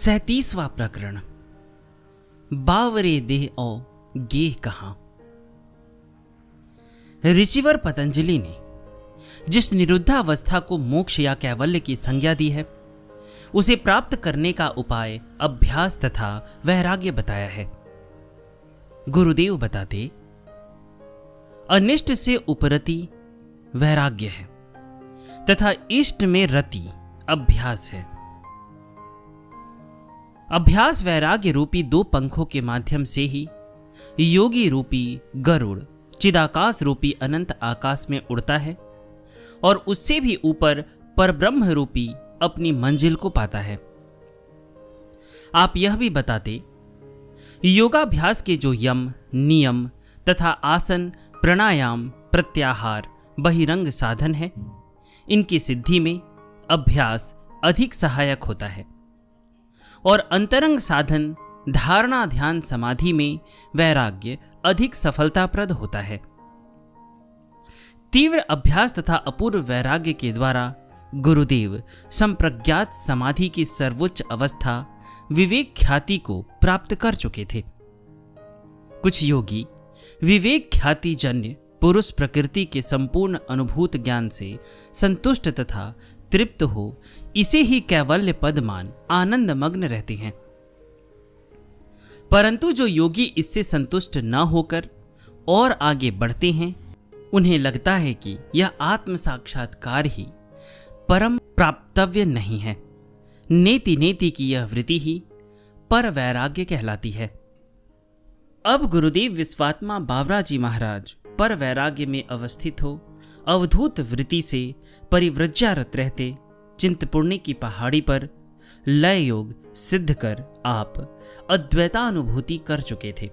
37वां प्रकरण। बावरे देह औ गेह कहां। ऋषिवर पतंजलि ने जिस निरुद्धावस्था को मोक्ष या कैवल्य की संज्ञा दी है, उसे प्राप्त करने का उपाय अभ्यास तथा वैराग्य बताया है। गुरुदेव बताते, अनिष्ट से उपरति वैराग्य है तथा इष्ट में रति अभ्यास है। अभ्यास वैराग्य रूपी दो पंखों के माध्यम से ही योगी रूपी गरुड़ चिदाकाश रूपी अनंत आकाश में उड़ता है और उससे भी ऊपर परब्रह्म रूपी अपनी मंजिल को पाता है। आप यह भी बताते, योगाभ्यास के जो यम नियम तथा आसन प्राणायाम प्रत्याहार बहिरंग साधन है, इनकी सिद्धि में अभ्यास अधिक सहायक होता है और अंतरंग साधन धारणा ध्यान समाधि में वैराग्य अधिक सफलताप्रद होता है। तीव्र अभ्यास तथा अपूर्व वैराग्य के द्वारा गुरुदेव संप्रज्ञात समाधि की सर्वोच्च अवस्था विवेक ख्याति को प्राप्त कर चुके थे। कुछ योगी विवेक ख्याति जन्य पुरुष प्रकृति के संपूर्ण अनुभूत ज्ञान से संतुष्ट तथा तृप्त हो इसे ही कैवल्य पद मान आनंद मग्न रहते हैं। परंतु जो योगी इससे संतुष्ट न होकर और आगे बढ़ते हैं, उन्हें लगता है कि यह आत्म साक्षात्कार ही परम प्राप्तव्य नहीं है। नेति नेति की यह वृत्ति ही पर वैराग्य कहलाती है। अब गुरुदेव विश्वात्मा बावरा जी महाराज पर वैराग्य में अवस्थित हो अवधूत वृत्ति से परिव्रज्यारत रहते चिंतपूर्णी की पहाड़ी पर लय योग सिद्ध कर आप अद्वैतानुभूति कर चुके थे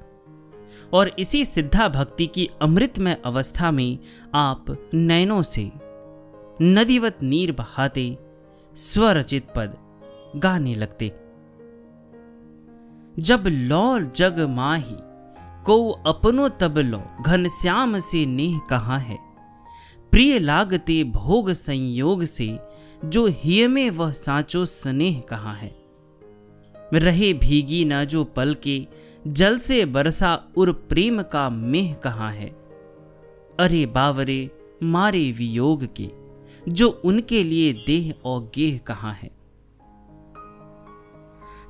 और इसी सिद्धा भक्ति की अमृतमय अवस्था में आप नयनों से नदीवत नीर बहाते स्वरचित पद गाने लगते। जब लौ जग माही को अपनो तब लो घनश्याम से नेह कहाँ है। प्रिय लागते भोग संयोग से जो हिय में वह साँचो स्नेह कहाँ है। रहे भीगी न जो पल के जल से बरसा उर प्रेम का मेह कहाँ है। अरे बावरे मारे वियोग के जो उनके लिए देह और गेह कहाँ है।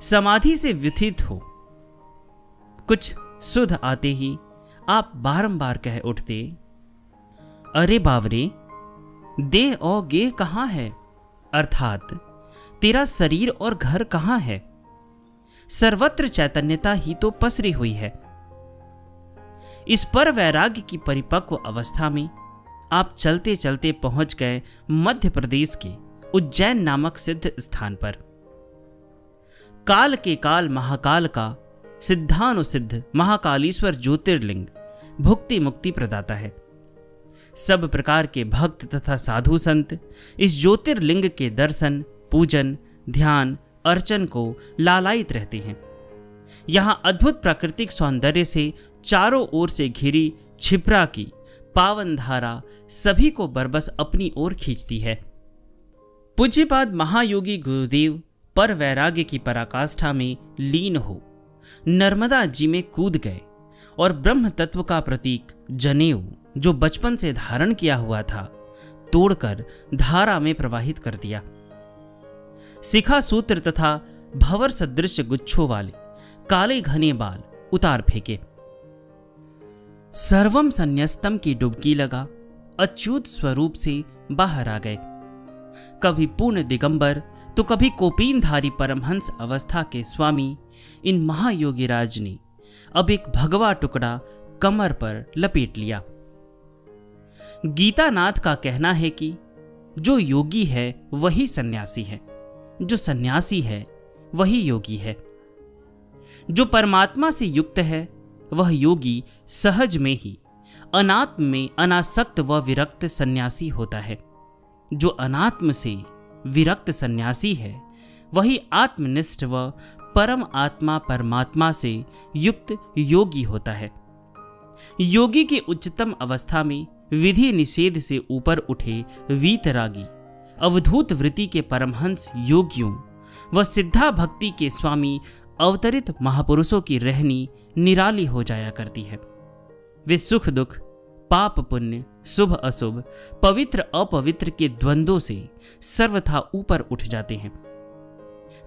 समाधि से व्यथित हो कुछ सुध आते ही आप बारंबार कह उठते, अरे बावरे देह और गेह कहाँ है, अर्थात तेरा शरीर और घर कहाँ है। सर्वत्र चैतन्यता ही तो पसरी हुई है। इस पर वैराग्य की परिपक्व अवस्था में आप चलते चलते पहुंच गए मध्य प्रदेश के उज्जैन नामक सिद्ध स्थान पर। काल के काल महाकाल का सिद्धानुसिद्ध महाकालीश्वर ज्योतिर्लिंग भुक्ति मुक्ति प्रदाता है। सब प्रकार के भक्त तथा साधु संत इस ज्योतिर्लिंग के दर्शन पूजन ध्यान अर्चन को लालायित रहते हैं। यहाँ अद्भुत प्राकृतिक सौंदर्य से चारों ओर से घिरी क्षिप्रा की पावन धारा सभी को बरबस अपनी ओर खींचती है। पूज्यपाद महायोगी गुरुदेव पर वैराग्य की पराकाष्ठा में लीन हो नर्मदा जी में कूद गए और ब्रह्म तत्व का प्रतीक जनेऊ जो बचपन से धारण किया हुआ था तोड़कर धारा में प्रवाहित कर दिया। शिखा सूत्र तथा भंवर सदृश गुच्छों वाले काले घने बाल उतार फेंके। सर्वम संन्यस्तम की डुबकी लगा अच्युत स्वरूप से बाहर आ गए। कभी पूर्ण दिगंबर तो कभी कोपीनधारी परमहंस अवस्था के स्वामी इन महायोगी राज ने अब एक भगवा टुकड़ा कमर पर लपेट लिया। गीतानाथ का कहना है कि जो योगी है वही सन्यासी है, जो सन्यासी है वही योगी है। जो परमात्मा से युक्त है वह योगी सहज में ही अनात्म में अनासक्त व विरक्त सन्यासी होता है। जो अनात्म से विरक्त सन्यासी है वही आत्मनिष्ठ व परम आत्मा परमात्मा से युक्त योगी होता है। योगी की उच्चतम अवस्था में विधि निषेध से ऊपर उठे वीतरागी अवधूत वृत्ति के परमहंस योगियों वह सिद्धा भक्ति के स्वामी अवतरित महापुरुषों की रहनी निराली हो जाया करती है। वे सुख दुख, पाप पुण्य, शुभ अशुभ, पवित्र अपवित्र के द्वंद्वों से सर्वथा ऊपर उठ जाते हैं।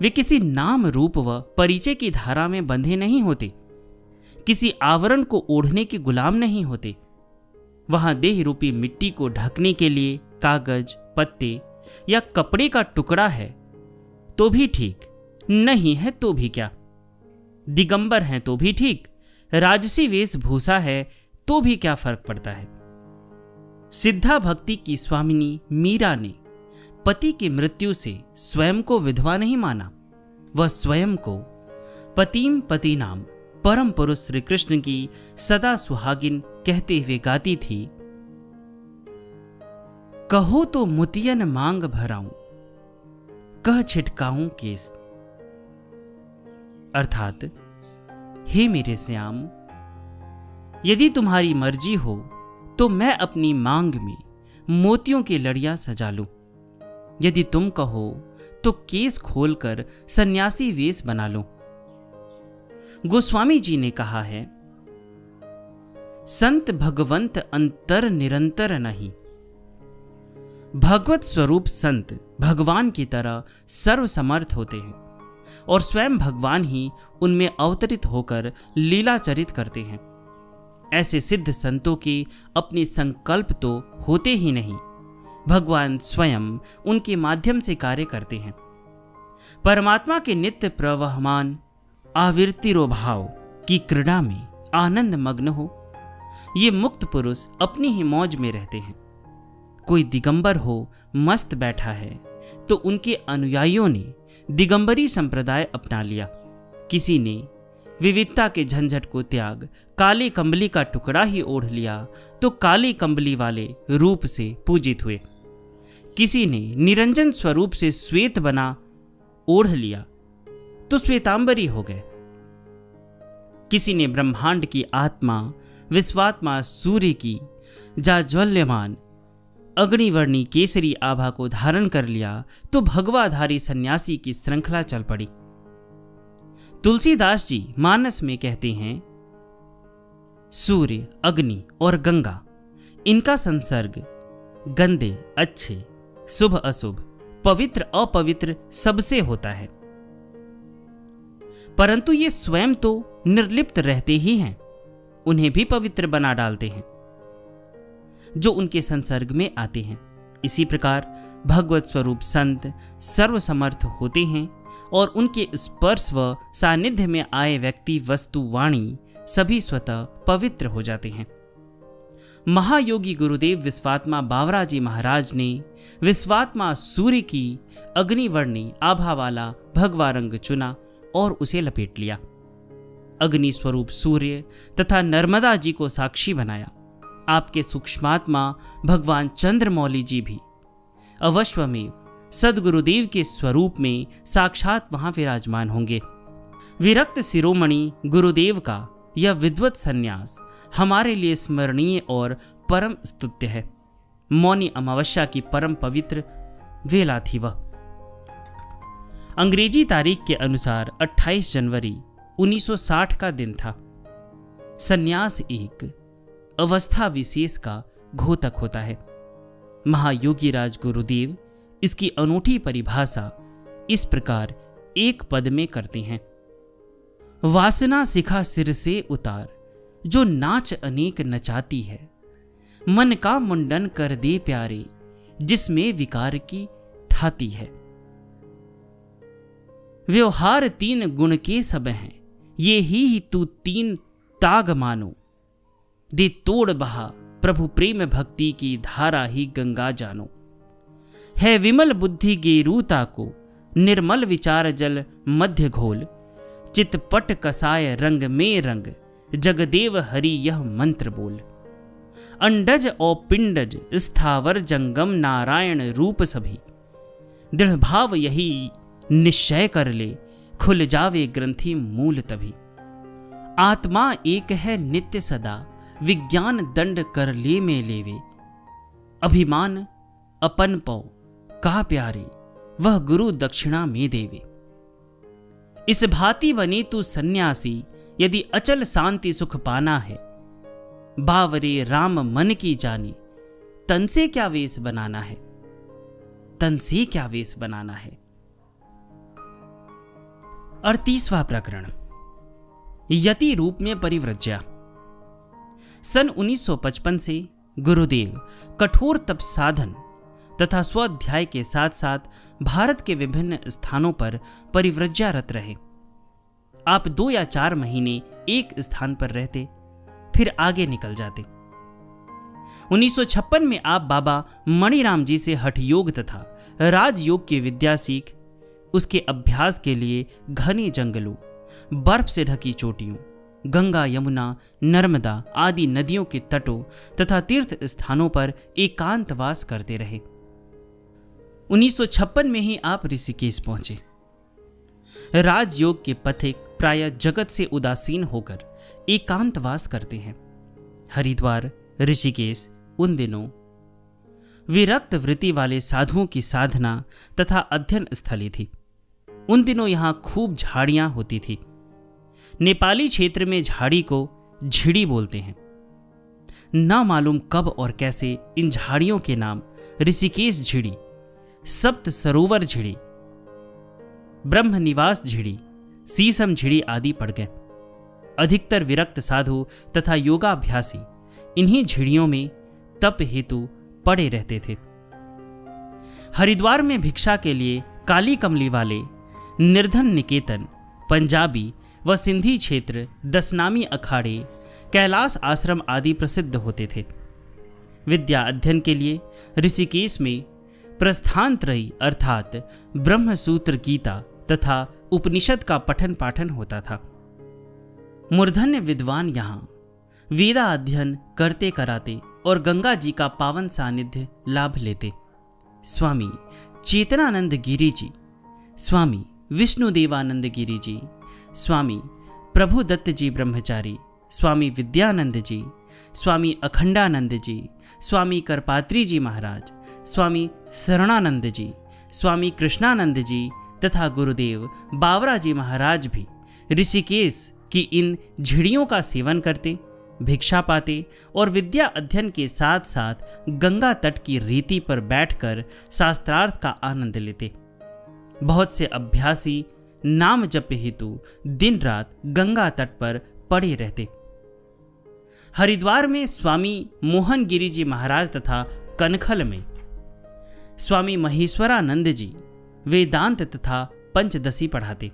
वे किसी नाम रूप व परिचय की धारा में बंधे नहीं होते, किसी आवरण को ओढ़ने के गुलाम नहीं होते। वहां देह रूपी मिट्टी को ढकने के लिए कागज, पत्ते या कपड़े का टुकड़ा है तो भी ठीक, नहीं है तो भी क्या। दिगंबर हैं तो भी ठीक, राजसी वेशभूषा है तो भी क्या फर्क पड़ता है। सिद्धा भक्ति की स्वामिनी मीरा ने पति की मृत्यु से स्वयं को विधवा नहीं माना। वह स्वयं को पतिम पति नाम परम पुरुष श्री कृष्ण की सदा सुहागिन कहते हुए गाती थी, कहो तो मुतियन मांग भराऊं, कह छिटकाऊं केस। अर्थात, हे मेरे श्याम, यदि तुम्हारी मर्जी हो तो मैं अपनी मांग में मोतियों की लड़ियां सजा लूं। यदि तुम कहो तो केस खोलकर सन्यासी वेश बना लूं। गोस्वामी जी ने कहा है, संत भगवंत अंतर निरंतर नहीं। भगवत स्वरूप संत भगवान की तरह सर्वसमर्थ होते हैं और स्वयं भगवान ही उनमें अवतरित होकर लीलाचरित करते हैं। ऐसे सिद्ध संतों के अपने संकल्प तो होते ही नहीं, भगवान स्वयं उनके माध्यम से कार्य करते हैं। परमात्मा के नित्य प्रवहमान आविर्तिरोभाव की क्रीड़ा में आनंद मग्न हो, ये मुक्त पुरुष अपनी ही मौज में रहते हैं। कोई दिगंबर हो मस्त बैठा है तो उनके अनुयायियों ने दिगंबरी संप्रदाय अपना लिया। किसी ने विविधता के झंझट को त्याग काले कंबली का टुकड़ा ही ओढ़ लिया तो काले कंबली वाले रूप से पूजित हुए। किसी ने निरंजन स्वरूप से श्वेत बना ओढ़ लिया तो श्वेतांबरी हो गए। किसी ने ब्रह्मांड की आत्मा विश्वात्मा सूर्य की जाज्वल्यमान अग्निवर्णी केसरी आभा को धारण कर लिया तो भगवाधारी सन्यासी की श्रृंखला चल पड़ी। तुलसीदास जी मानस में कहते हैं, सूर्य, अग्नि और गंगा, इनका संसर्ग गंदे अच्छे, शुभ अशुभ, पवित्र अपवित्र सबसे होता है, परंतु ये स्वयं तो निर्लिप्त रहते ही हैं, उन्हें भी पवित्र बना डालते हैं जो उनके संसर्ग में आते हैं। इसी प्रकार भगवत स्वरूप संत सर्वसमर्थ होते हैं और उनके स्पर्श व सानिध्य में आए व्यक्ति, वस्तु, वाणी सभी स्वतः पवित्र हो जाते हैं। महायोगी गुरुदेव विश्वात्मा बावरा जी महाराज ने विश्वात्मा सूर्य की अग्निवर्णी आभा वाला भगवा रंग चुना और उसे लपेट लिया। अग्नि स्वरूप सूर्य तथा नर्मदा जी को साक्षी बनाया। आपके सूक्ष्मात्मा भगवान चंद्रमौली जी भी अवश्वमेव सदगुरुदेव के स्वरूप में साक्षात वहां विराजमान होंगे। विरक्त शिरोमणि गुरुदेव का यह विद्वत संन्यास हमारे लिए स्मरणीय और परम स्तुत्य है। मौनी अमावस्या की परम पवित्र वेला थी वह। अंग्रेजी तारीख के अनुसार 28 जनवरी 1960 का दिन था। संन्यास एक अवस्था विशेष का घोतक होता है। महायोगी राज गुरुदेव इसकी अनूठी परिभाषा इस प्रकार एक पद में करते हैं, वासना शिखा सिर से उतार, जो नाच अनेक नचाती है, मन का मुंडन कर दे प्यारे, जिसमें विकार की थाती है। व्यवहार तीन गुण के सब हैं, ये ही तू तीन ताग मानो, दे तोड़ बहा प्रभु प्रेम भक्ति की धारा ही गंगा जानो। है विमल बुद्धि गेरूता को, निर्मल विचार जल मध्य घोल, चितपट कसाय रंग में रंग, जगदेव हरि यह मंत्र बोल। अंडज और पिंडज स्थावर जंगम नारायण रूप सभी, दृढ़ भाव यही निश्चय कर ले, खुल जावे ग्रंथि मूल तभी। आत्मा एक है नित्य सदा, विज्ञान दंड कर ले में लेवे, अभिमान अपन पौ का प्यारे, वह गुरु दक्षिणा में देवे। इस भांति बने तू सन्यासी, यदि अचल शांति सुख पाना है। बावरे राम मन की जानी, तन से क्या वेश बनाना है, तन से क्या वेश बनाना है। 38वां प्रकरण, यति रूप में परिव्रज्या। सन 1955 से गुरुदेव कठोर तप साधन तथा स्वाध्याय के साथ साथ भारत के विभिन्न स्थानों पर परिव्रज्यारत रहे। आप 2 या 4 महीने एक स्थान पर रहते, फिर आगे निकल जाते। 1956 में आप बाबा मणिराम जी से हठ योग तथा राजयोग की विद्या सीख उसके अभ्यास के लिए घने जंगलों, बर्फ से ढकी चोटियों, गंगा, यमुना, नर्मदा आदि नदियों के तटों तथा तीर्थ स्थानों पर एकांतवास करते रहे। 1956 में ही आप ऋषिकेश पहुंचे। राजयोग के पथिक प्राय जगत से उदासीन होकर एकांतवास करते हैं। हरिद्वार, ऋषिकेश उन दिनों विरक्त वृत्ति वाले साधुओं की साधना तथा अध्ययन स्थली थी। उन दिनों यहां खूब झाड़ियां होती थी। नेपाली क्षेत्र में झाड़ी को झिड़ी बोलते हैं। ना मालूम कब और कैसे इन झाड़ियों के नाम ऋषिकेश झिड़ी, सप्त सरोवर झिड़ी, ब्रह्म निवास झिड़ी, सीसम झिड़ी आदि पड़ गए। अधिकतर विरक्त साधु तथा योगाभ्यासी इन्हीं झिड़ियों में तप हेतु पड़े रहते थे। हरिद्वार में भिक्षा के लिए काली कमली वाले, निर्धन निकेतन, पंजाबी व सिंधी क्षेत्र, दशनामी अखाड़े, कैलाश आश्रम आदि प्रसिद्ध होते थे। विद्या अध्ययन के लिए ऋषिकेश में प्रस्थानत्रयी अर्थात ब्रह्मसूत्र, गीता तथा उपनिषद का पठन पाठन होता था। मूर्धन्य विद्वान यहाँ वेदा अध्ययन करते कराते और गंगा जी का पावन सानिध्य लाभ लेते। स्वामी चेतनानंद गिरी जी, स्वामी विष्णुदेवानंद गिरी जी, स्वामी प्रभुदत्त जी ब्रह्मचारी, स्वामी विद्यानंद जी, स्वामी अखंडानंद जी, स्वामी करपात्री जी महाराज, स्वामी शरणानंद जी, स्वामी कृष्णानंद जी तथा गुरुदेव बावरा जी महाराज भी ऋषिकेश की इन झिड़ियों का सेवन करते, भिक्षा पाते और विद्या अध्ययन के साथ साथ गंगा तट की रेती पर बैठकर शास्त्रार्थ का आनंद लेते। बहुत से अभ्यासी नाम जप हेतु दिन रात गंगा तट पर पड़े रहते। हरिद्वार में स्वामी मोहन गिरी जी महाराज तथा कनखल में स्वामी महेश्वरानंद जी वेदांत तथा पंचदशी पढ़ाते।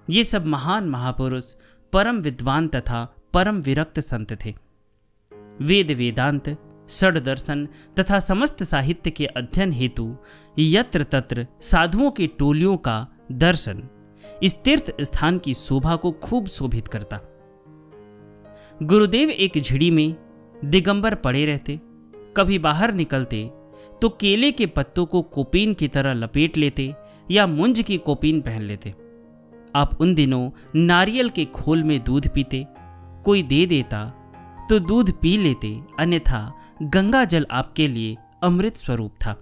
ये सब महान महापुरुष, परम विद्वान तथा परम विरक्त संत थे। वेद वेदांत, षड दर्शन तथा समस्त साहित्य के अध्ययन हेतु यत्र तत्र साधुओं की टोलियों का दर्शन इस तीर्थ स्थान की शोभा को खूब शोभित करता। गुरुदेव एक झिड़ी में दिगंबर पड़े रहते। कभी बाहर निकलते तो केले के पत्तों को कोपीन की तरह लपेट लेते या मुंज की कोपीन पहन लेते। आप उन दिनों नारियल के खोल में दूध पीते। कोई दे देता तो दूध पी लेते, अन्यथा गंगा जल आपके लिए अमृत स्वरूप था।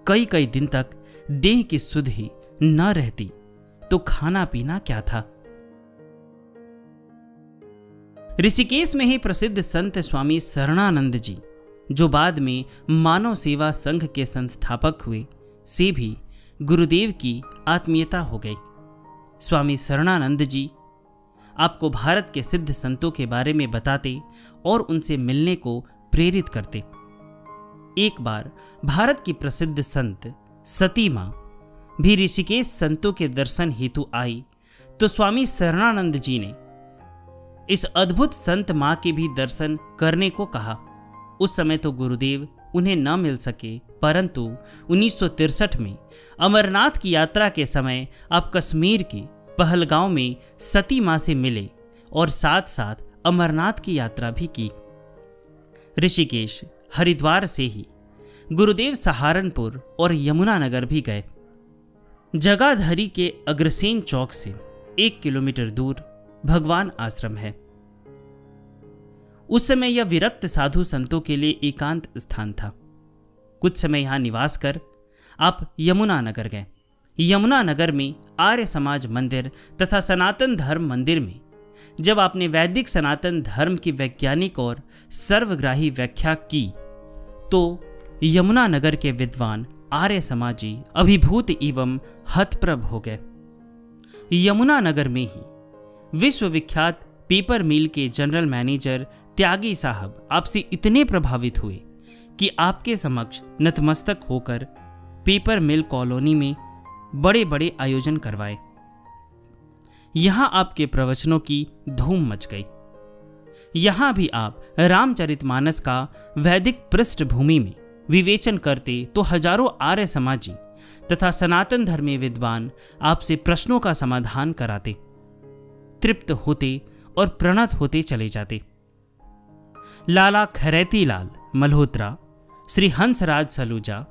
कई कई दिन तक देह की सुध ही न रहती तो खाना पीना क्या था। ऋषिकेश में ही प्रसिद्ध संत स्वामी शरणानंद जी, जो बाद में मानव सेवा संघ के संस्थापक हुए, से भी गुरुदेव की आत्मीयता हो गई। स्वामी शरणानंद जी आपको भारत के सिद्ध संतों के बारे में बताते और उनसे मिलने को प्रेरित करते। एक बार भारत की प्रसिद्ध संत सती मां भी ऋषिकेश संतों के दर्शन हेतु आई तो स्वामी शरणानंद जी ने इस अद्भुत संत मां के भी दर्शन करने को कहा। उस समय तो गुरुदेव उन्हें न मिल सके, परंतु 1963 में अमरनाथ की यात्रा के समय आप कश्मीर के पहलगांव में सती मां से मिले और साथ साथ अमरनाथ की यात्रा भी की। ऋषिकेश, हरिद्वार से ही गुरुदेव सहारनपुर और यमुनानगर भी गए। जगाधरी के अग्रसेन चौक से 1 किलोमीटर दूर भगवान आश्रम है। उस समय यह विरक्त साधु संतों के लिए एकांत स्थान था। कुछ समय यहां निवास कर आप यमुनानगर गए। यमुना नगर में आर्य समाज मंदिर तथा सनातन धर्म मंदिर में जब आपने वैदिक सनातन धर्म की वैज्ञानिक और सर्वग्राही व्याख्या की तो यमुना नगर के विद्वान आर्य समाजी अभिभूत एवं हतप्रभ हो गए। यमुना नगर में ही विश्वविख्यात पेपर मिल के जनरल मैनेजर त्यागी साहब आपसे इतने प्रभावित हुए कि आपके समक्ष नतमस्तक होकर पेपर मिल कॉलोनी में बड़े बड़े आयोजन करवाए। यहां आपके प्रवचनों की धूम मच गई। यहां भी आप रामचरितमानस का वैदिक पृष्ठभूमि में विवेचन करते तो हजारों आर्य समाजी तथा सनातन धर्मी विद्वान आपसे प्रश्नों का समाधान कराते, तृप्त होते और प्रणत होते चले जाते। लाला खरैती लाल मल्होत्रा, श्री हंसराज सलूजा,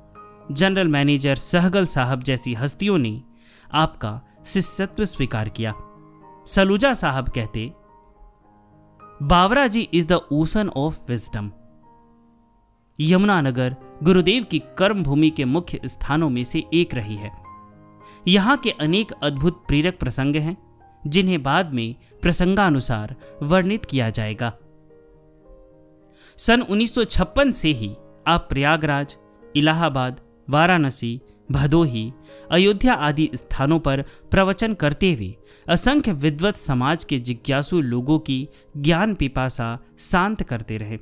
जनरल मैनेजर सहगल साहब जैसी हस्तियों ने आपका शिष्यत्व स्वीकार किया। सलूजा साहब कहते, Bawra ji is the ocean of wisdom. Yamunanagar गुरुदेव की कर्म भूमि के मुख्य स्थानों में से एक रही है। यहां के अनेक अद्भुत प्रेरक प्रसंग हैं जिन्हें बाद में प्रसंगानुसार वर्णित किया जाएगा। सन 1956 से ही आप प्रयागराज, इलाहाबाद, वाराणसी, भदोही, अयोध्या आदि स्थानों पर प्रवचन करते हुए असंख्य विद्वत समाज के जिज्ञासु लोगों की ज्ञान पिपासा शांत करते रहे।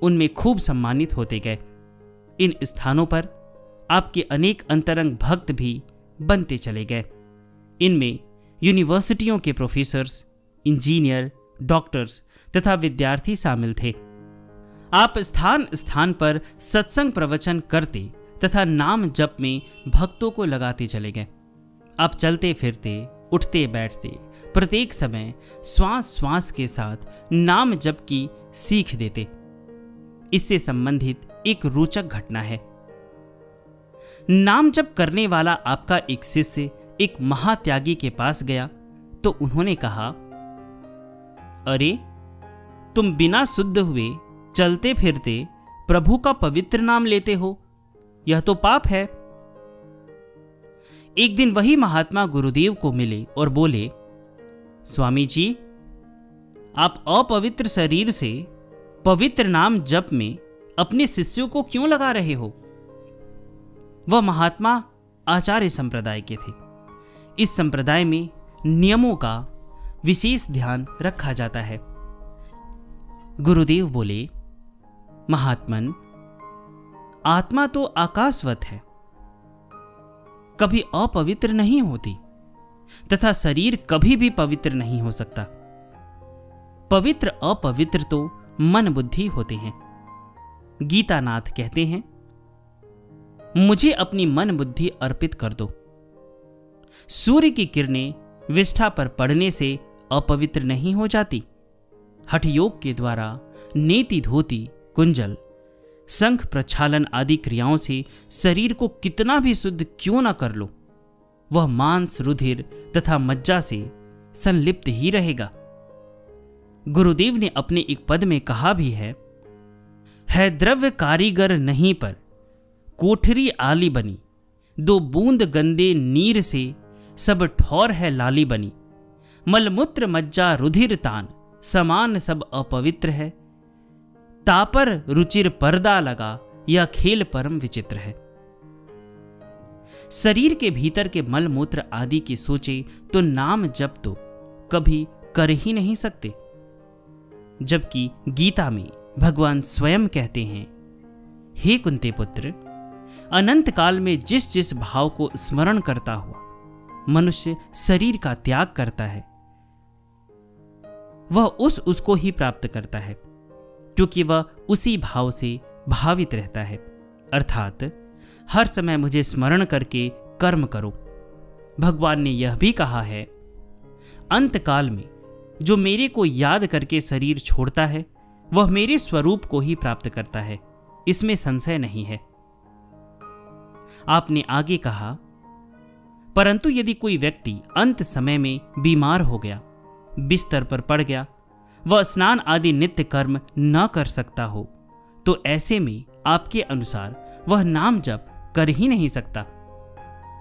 उनमें खूब सम्मानित होते गए। इन स्थानों पर आपके अनेक अंतरंग भक्त भी बनते चले गए। इनमें यूनिवर्सिटियों के प्रोफेसर्स, इंजीनियर, डॉक्टर्स तथा विद्यार्थी शामिल थे। आप स्थान स्थान पर सत्संग प्रवचन करते तथा नाम जप में भक्तों को लगाते चले गए। आप चलते फिरते, उठते बैठते प्रत्येक समय श्वास श्वास के साथ नाम जप की सीख देते। इससे संबंधित एक रोचक घटना है। नाम जप करने वाला आपका एक शिष्य एक महात्यागी के पास गया तो उन्होंने कहा, अरे तुम बिना शुद्ध हुए चलते फिरते प्रभु का पवित्र नाम लेते हो, यह तो पाप है। एक दिन वही महात्मा गुरुदेव को मिले और बोले, स्वामी जी, आप अपवित्र शरीर से पवित्र नाम जप में अपने शिष्यों को क्यों लगा रहे हो? वह महात्मा आचार्य संप्रदाय के थे। इस संप्रदाय में नियमों का विशेष ध्यान रखा जाता है। गुरुदेव बोले, महात्मन, आत्मा तो आकाशवत है, कभी अपवित्र नहीं होती तथा शरीर कभी भी पवित्र नहीं हो सकता। पवित्र अपवित्र तो मन बुद्धि होते हैं। गीतानाथ कहते हैं, मुझे अपनी मन बुद्धि अर्पित कर दो। सूर्य की किरणें विष्ठा पर पड़ने से अपवित्र नहीं हो जाती। हठ योग के द्वारा नेति धोती, कुंजल, शंख प्रक्षालन आदि क्रियाओं से शरीर को कितना भी शुद्ध क्यों न कर लो, वह मांस, रुधिर तथा मज्जा से संलिप्त ही रहेगा। गुरुदेव ने अपने एक पद में कहा भी है द्रव्य कारीगर नहीं पर कोठरी आली बनी, दो बूंद गंदे नीर से सब ठौर है लाली बनी, मलमूत्र मज्जा रुधिर तान समान सब अपवित्र है, तापर रुचिर पर्दा लगा यह खेल परम विचित्र है। शरीर के भीतर के मलमूत्र आदि की सोचे तो नाम जप तो कभी कर ही नहीं सकते, जबकि गीता में भगवान स्वयं कहते हैं, हे कुंती पुत्र, अनंत काल में जिस जिस भाव को स्मरण करता हुआ मनुष्य शरीर का त्याग करता है, वह उसको ही प्राप्त करता है, क्योंकि वह उसी भाव से भावित रहता है। अर्थात हर समय मुझे स्मरण करके कर्म करो। भगवान ने यह भी कहा है, अंत काल में जो मेरे को याद करके शरीर छोड़ता है वह मेरे स्वरूप को ही प्राप्त करता है, इसमें संशय नहीं है। आपने आगे कहा, परंतु यदि कोई व्यक्ति अंत समय में बीमार हो गया, बिस्तर पर पड़ गया, वह स्नान आदि नित्य कर्म न कर सकता हो, तो ऐसे में आपके अनुसार वह नाम जप कर ही नहीं सकता।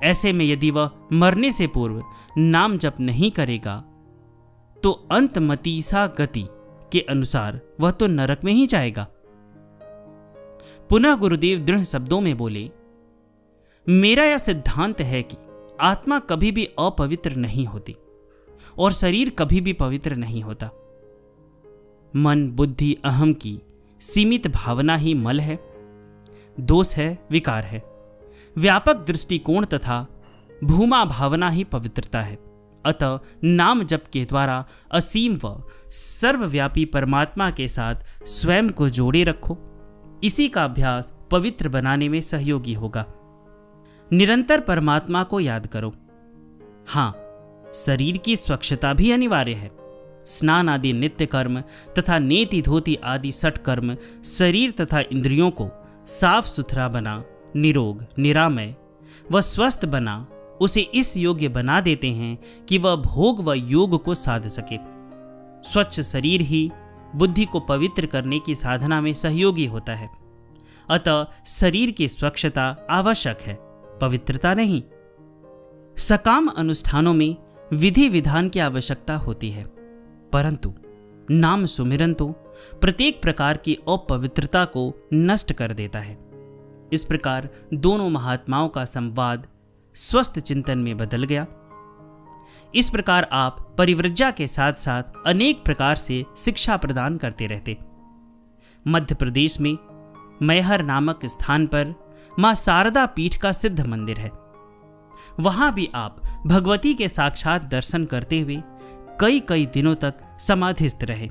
ऐसे में यदि वह मरने से पूर्व नाम जप नहीं करेगा तो अंतमतीसा गति के अनुसार वह तो नरक में ही जाएगा। पुनः गुरुदेव दृढ़ शब्दों में बोले, मेरा यह सिद्धांत है कि आत्मा कभी भी अपवित्र नहीं होती और शरीर कभी भी पवित्र नहीं होता। मन, बुद्धि, अहम की सीमित भावना ही मल है, दोष है, विकार है। व्यापक दृष्टिकोण तथा भूमा भावना ही पवित्रता है। अतः नाम जप के द्वारा असीम व सर्वव्यापी परमात्मा के साथ स्वयं को जोड़े रखो। इसी का अभ्यास पवित्र बनाने में सहयोगी होगा। निरंतर परमात्मा को याद करो। हाँ, शरीर की स्वच्छता भी अनिवार्य है। स्नान आदि नित्य कर्म तथा नेति धोती आदि सठ कर्म शरीर तथा इंद्रियों को साफ सुथरा बना, निरोग, निरामय व स्वस्थ बना उसे इस योग्य बना देते हैं कि वह भोग व योग को साध सके। स्वच्छ शरीर ही बुद्धि को पवित्र करने की साधना में सहयोगी होता है। अतः शरीर की स्वच्छता आवश्यक है, पवित्रता नहीं। सकाम अनुष्ठानों में विधि विधान की आवश्यकता होती है, परंतु नाम सुमिरन तो प्रत्येक प्रकार की अपवित्रता को नष्ट कर देता है। इस प्रकार दोनों महात्माओं का संवाद स्वस्थ चिंतन में बदल गया। इस प्रकार आप परिव्रज्या के साथ साथ अनेक प्रकार से शिक्षा प्रदान करते रहते। मध्य प्रदेश में मैहर नामक स्थान पर मां शारदा पीठ का सिद्ध मंदिर है। वहां भी आप भगवती के साक्षात दर्शन करते हुए कई कई दिनों तक समाधिस्थ रहे।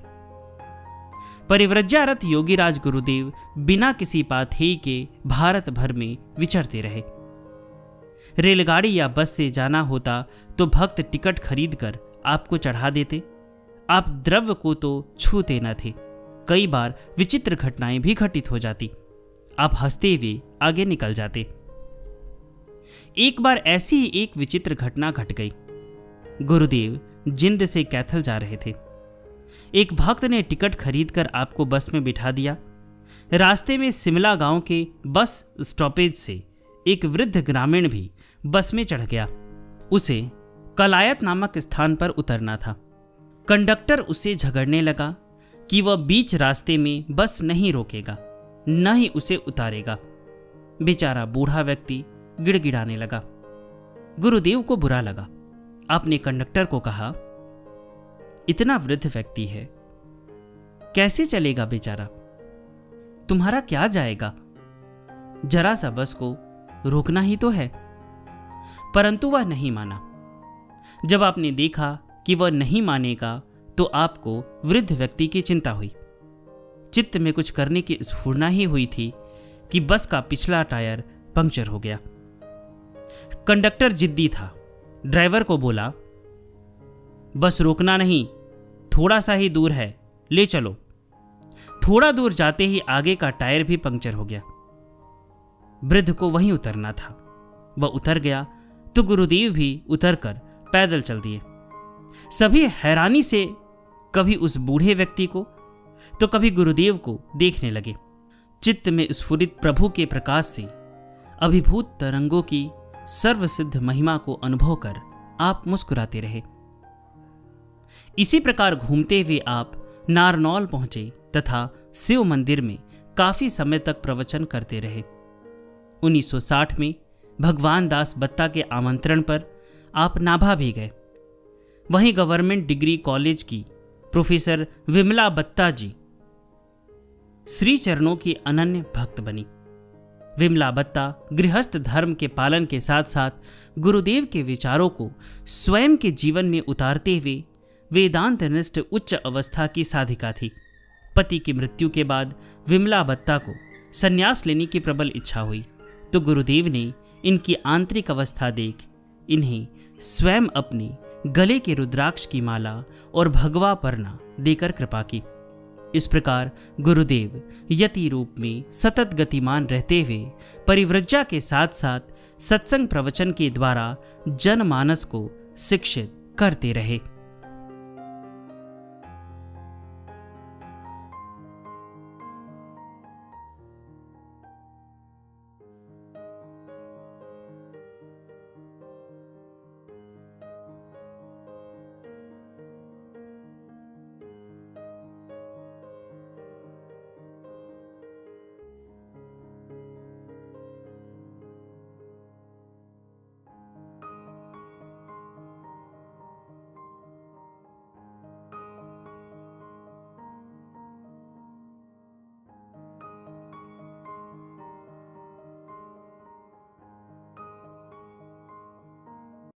परिव्रज्यारत योगीराज गुरुदेव बिना किसी पाथेय के भारत भर में विचरते रहे। रेलगाड़ी या बस से जाना होता तो भक्त टिकट खरीदकर आपको चढ़ा देते। आप द्रव्य को तो छूते न थे। कई बार विचित्र घटनाएं भी घटित हो जाती। आप हंसते हुए आगे निकल जाते। एक बार ऐसी ही एक विचित्र घटना घट गई। गुरुदेव जिंद से कैथल जा रहे थे। एक भक्त ने टिकट खरीदकर आपको बस में बिठा दिया। रास्ते में सिमला गांव के बस स्टॉपेज से एक वृद्ध ग्रामीण भी बस में चढ़ गया। उसे कलायत नामक स्थान पर उतरना था। कंडक्टर उससे झगड़ने लगा कि वह बीच रास्ते में बस नहीं रोकेगा, न ही उसे उतारेगा। बेचारा बूढ़ा व्यक्ति गिड़गिड़ाने लगा। गुरुदेव को बुरा लगा। आपने कंडक्टर को कहा, इतना वृद्ध व्यक्ति है, कैसे चलेगा बेचारा? तुम्हारा क्या जाएगा? जरा सा बस को रोकना ही तो है। परंतु वह नहीं माना। जब आपने देखा कि वह नहीं मानेगा तो आपको वृद्ध व्यक्ति की चिंता हुई। चित्त में कुछ करने की स्फुरना ही हुई थी कि बस का पिछला टायर पंक्चर हो गया। कंडक्टर जिद्दी था। ड्राइवर को बोला, बस रोकना नहीं, थोड़ा सा ही दूर है, ले चलो। थोड़ा दूर जाते ही आगे का टायर भी पंक्चर हो गया। वृद्ध को वहीं उतरना था। वह उतर गया तो गुरुदेव भी उतरकर पैदल चल दिए। सभी हैरानी से कभी उस बूढ़े व्यक्ति को तो कभी गुरुदेव को देखने लगे। चित्त में स्फुरित प्रभु के प्रकाश से अभिभूत तरंगों की सर्वसिद्ध महिमा को अनुभव कर आप मुस्कुराते रहे। इसी प्रकार घूमते हुए आप नारनौल पहुंचे तथा शिव मंदिर में काफी समय तक प्रवचन करते रहे। 1960 में भगवान दास बत्ता के आमंत्रण पर आप नाभा भी गए। वहीं गवर्नमेंट डिग्री कॉलेज की प्रोफेसर विमला बत्ता जी श्री चरणों की अनन्य भक्त बनी। विमला बत्ता गृहस्थ धर्म के पालन के साथ साथ गुरुदेव के विचारों को स्वयं के जीवन में उतारते हुए वेदांत निष्ठ उच्च अवस्था की साधिका थी। पति की मृत्यु के बाद विमला बत्ता को संन्यास लेने की प्रबल इच्छा हुई तो गुरुदेव ने इनकी आंतरिक अवस्था देख इन्हें स्वयं अपनी गले के रुद्राक्ष की माला और भगवा परना देकर कृपा की। इस प्रकार गुरुदेव यति रूप में सतत गतिमान रहते हुए परिव्रज्या के साथ साथ सत्संग प्रवचन के द्वारा जनमानस को शिक्षित करते रहे।